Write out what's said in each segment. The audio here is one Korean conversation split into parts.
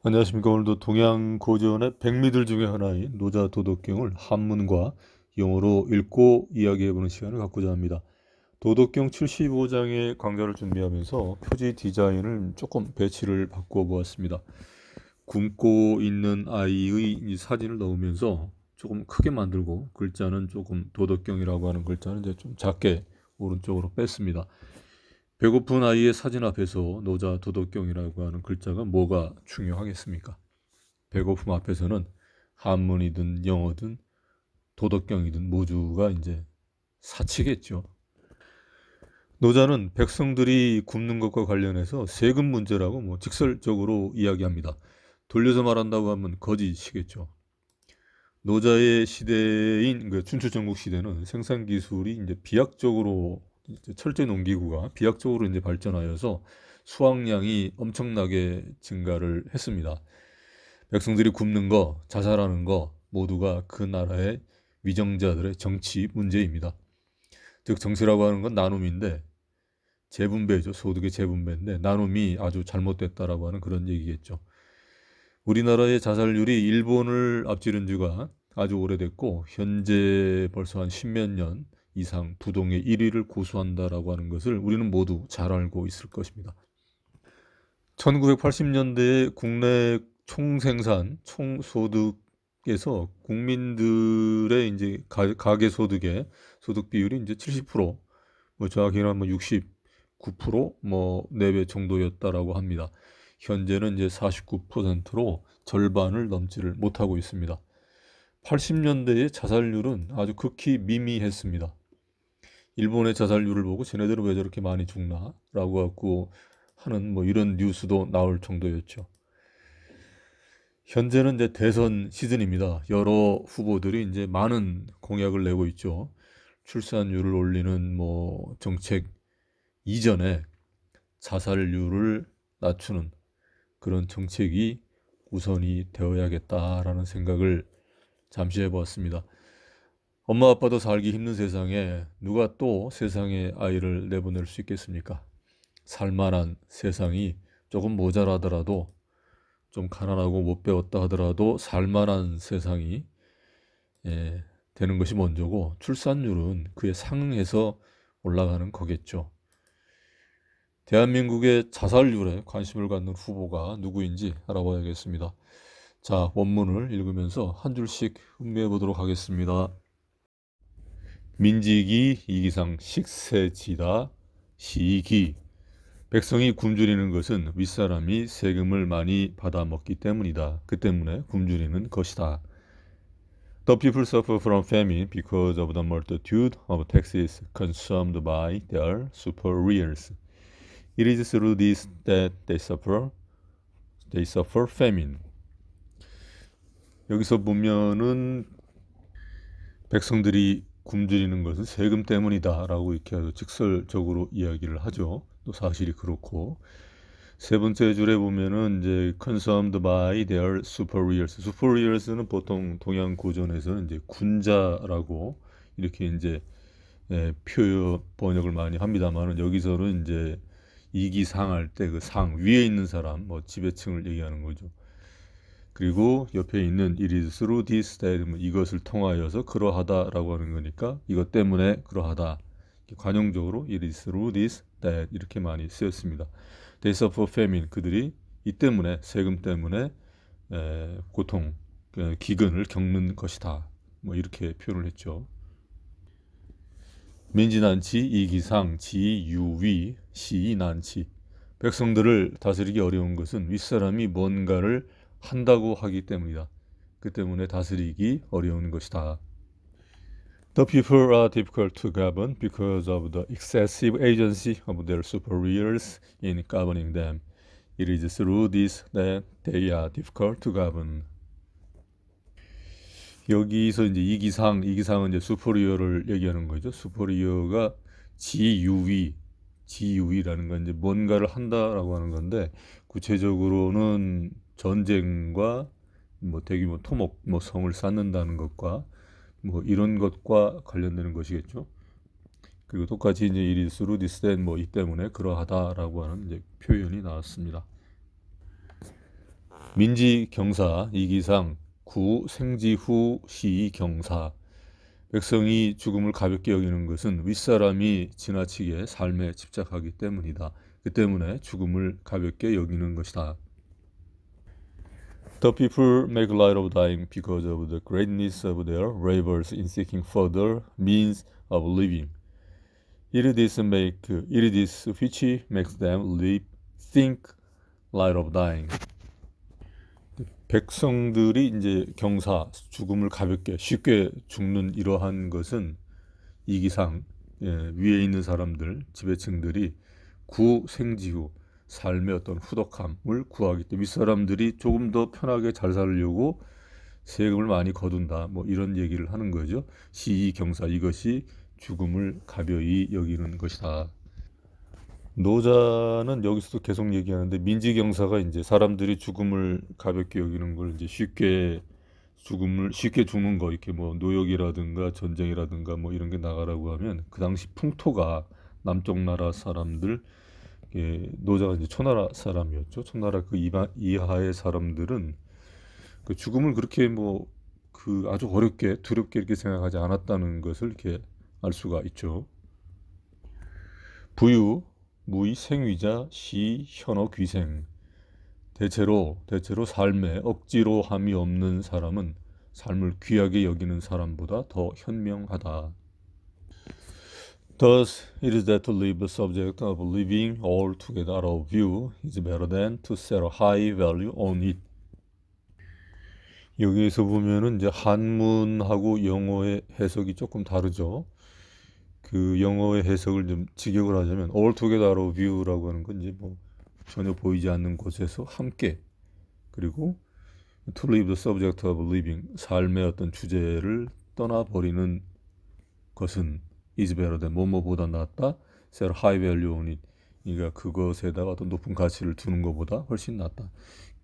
안녕하십니까. 오늘도 동양고전의 백미들 중에 하나인 노자도덕경을 한문과 영어로 읽고 이야기해보는 시간을 갖고자 합니다. 도덕경 75장의 강좌를 준비하면서 표지 디자인을 조금 배치를 바꾸어 보았습니다. 굶고 있는 아이의 이 사진을 넣으면서 조금 크게 만들고, 글자는 조금 도덕경이라고 하는 글자는 이제 좀 작게 오른쪽으로 뺐습니다. 배고픈 아이의 사진 앞에서 노자 도덕경이라고 하는 글자가 뭐가 중요하겠습니까? 배고픔 앞에서는 한문이든 영어든 도덕경이든 모두가 이제 사치겠죠. 노자는 백성들이 굶는 것과 관련해서 세금 문제라고 직설적으로 이야기합니다. 돌려서 말한다고 하면 거짓이겠죠. 노자의 시대인 춘추전국 시대는 생산 기술이 이제 비약적으로, 철제 농기구가 비약적으로 이제 발전하여서 수확량이 엄청나게 증가를 했습니다. 백성들이 굶는 거, 자살하는 거 모두가 그 나라의 위정자들의 정치 문제입니다. 즉 정치라고 하는 건 나눔인데, 재분배죠. 소득의 재분배인데 나눔이 아주 잘못됐다라고 하는 그런 얘기겠죠. 우리나라의 자살률이 일본을 앞지른 지가 아주 오래됐고, 현재 벌써 한 십몇 년 이상 부동의 1위를 고수한다라고 하는 것을 우리는 모두 잘 알고 있을 것입니다. 1980년대에 국내 총생산, 총소득에서 국민들의 이제 가계 소득의 소득 비율이 이제 70%, 정확히는 69%, 4배 정도였다라고 합니다. 현재는 이제 49%로 절반을 넘지를 못하고 있습니다. 80년대의 자살률은 아주 극히 미미했습니다. 일본의 자살률을 보고 쟤네들은 왜 저렇게 많이 죽나? 라고 갖고 하는 이런 뉴스도 나올 정도였죠. 현재는 이제 대선 시즌입니다. 여러 후보들이 이제 많은 공약을 내고 있죠. 출산율을 올리는 정책 이전에 자살률을 낮추는 그런 정책이 우선이 되어야겠다라는 생각을 잠시 해보았습니다. 엄마 아빠도 살기 힘든 세상에 누가 또 세상에 아이를 내보낼 수 있겠습니까? 살만한 세상이 조금 모자라더라도, 좀 가난하고 못 배웠다 하더라도 살만한 세상이 되는 것이 먼저고, 출산율은 그에 상응해서 올라가는 거겠죠. 대한민국의 자살률에 관심을 갖는 후보가 누구인지 알아봐야겠습니다. 자, 원문을 읽으면서 한 줄씩 음미해 보도록 하겠습니다. 민지기 이기상 식세지다 시기. 백성이 굶주리는 것은 윗사람이 세금을 많이 받아 먹기 때문이다. 그 때문에 굶주리는 것이다. The people suffer from famine because of the multitude of taxes consumed by their superiors. It is through this that they suffer famine. 여기서 보면은 백성들이 굶주리는 것은 세금 때문이다 라고 이렇게 아주 직설적으로 이야기를 하죠. 또 사실이 그렇고, 세 번째 줄에 보면은 이제 consumed by their superiors. superiors는 보통 동양 고전에서는 이제 군자라고 이렇게 이제 표현 번역을 많이 합니다만은, 여기서는 이제 이기상할 때 그 상 위에 있는 사람, 지배층을 얘기하는 거죠. 그리고 옆에 있는 it is through this that, 이것을 통하여서 그러하다라고 하는 거니까 이것 때문에 그러하다. 관용적으로 it is through this that 이렇게 많이 쓰였습니다. They suffer famine. 그들이 이 때문에, 세금 때문에 고통, 기근을 겪는 것이다. 이렇게 표현을 했죠. 민지난치 이기상 지유위 시난치. 백성들을 다스리기 어려운 것은 윗사람이 뭔가를 한다고 하기 때문이다. 그 때문에 다스리기 어려운 것이다. The people are difficult to govern because of the excessive agency of their superiors in governing them. It is through this that they are difficult to govern. 여기서 이제 이기상은 이제 superior를 얘기하는 거죠. superior가 지유위라는 건 이제 뭔가를 한다라고 하는 건데, 구체적으로는 전쟁과 대규모 토목, 성을 쌓는다는 것과 이런 것과 관련되는 것이겠죠. 그리고 똑같이 이제 it is through this that 이 때문에 그러하다라고 하는 이제 표현이 나왔습니다. 민지 경사 이기상 구 생지 후 시 경사. 백성이 죽음을 가볍게 여기는 것은 윗사람이 지나치게 삶에 집착하기 때문이다. 그 때문에 죽음을 가볍게 여기는 것이다. The people make light of dying because of the greatness of their labors in seeking further means of living. It is which makes them think light of dying. 백성들이 이제 경사, 죽음을 가볍게 쉽게 죽는 이러한 것은 이기상, 위에 있는 사람들, 지배층들이 구생지후, 삶의 어떤 후덕함을 구하기 때문에 윗사람들이 조금 더 편하게 잘 살려고 세금을 많이 거둔다. 뭐 이런 얘기를 하는 거죠. 시기경사, 이것이 죽음을 가벼이 여기는 것이다. 노자는 여기서도 계속 얘기하는데 민지경사가 이제 사람들이 죽음을 가볍게 여기는 걸 이제 쉽게 죽는 거, 이렇게 뭐 노역이라든가 전쟁이라든가 뭐 이런 게 나가라고 하면 그 당시 풍토가 남쪽 나라 사람들, 노자가 이제 초나라 사람이었죠. 초나라 그 이하의 사람들은 그 죽음을 그렇게 뭐 그 아주 어렵게 두렵게 이렇게 생각하지 않았다는 것을 이렇게 알 수가 있죠. 부유 무의 생위자 시 현어 귀생. 대체로 삶에 억지로 함이 없는 사람은 삶을 귀하게 여기는 사람보다 더 현명하다. Thus, it is that to leave the subject of living altogether out of view is better than to set a high value on it. 여기에서 보면은 이제 한문하고 영어의 해석이 조금 다르죠. 그 영어의 해석을 좀 직역을 하자면 altogether out of view라고 하는 건 이제 뭐 전혀 보이지 않는 곳에서 함께, 그리고 to leave the subject of living, 삶의 어떤 주제를 떠나버리는 것은 is better than, 뭐뭐보다 낫다, set a high value on it, 그러니까 그것에다가 어떤 높은 가치를 두는 것보다 훨씬 낫다.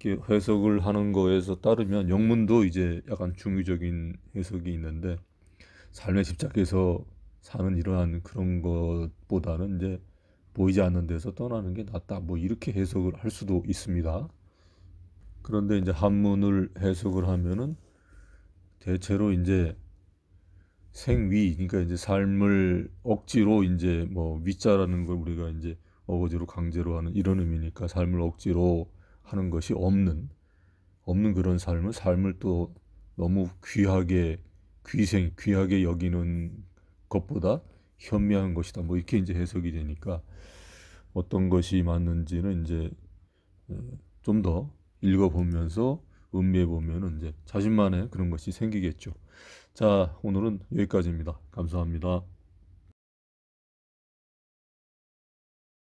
이렇게 해석을 하는 거에서 따르면 영문도 이제 약간 중의적인 해석이 있는데 삶에 집착해서 사는 이러한 그런 것보다는 이제 보이지 않는 데서 떠나는 게 낫다, 뭐 이렇게 해석을 할 수도 있습니다. 그런데 이제 한문을 해석을 하면은 대체로 이제 생위, 그러니까 이제 삶을 억지로 이제 뭐 위자라는 걸 우리가 이제 어거지로 강제로 하는 이런 의미니까 삶을 억지로 하는 것이 없는 그런 삶을 또 너무 귀하게 여기는 것보다 현미한 것이다. 뭐 이렇게 이제 해석이 되니까 어떤 것이 맞는지는 이제 좀 더 읽어보면서 음미해보면은 이제 자신만의 그런 것이 생기겠죠. 자, 오늘은 여기까지입니다. 감사합니다.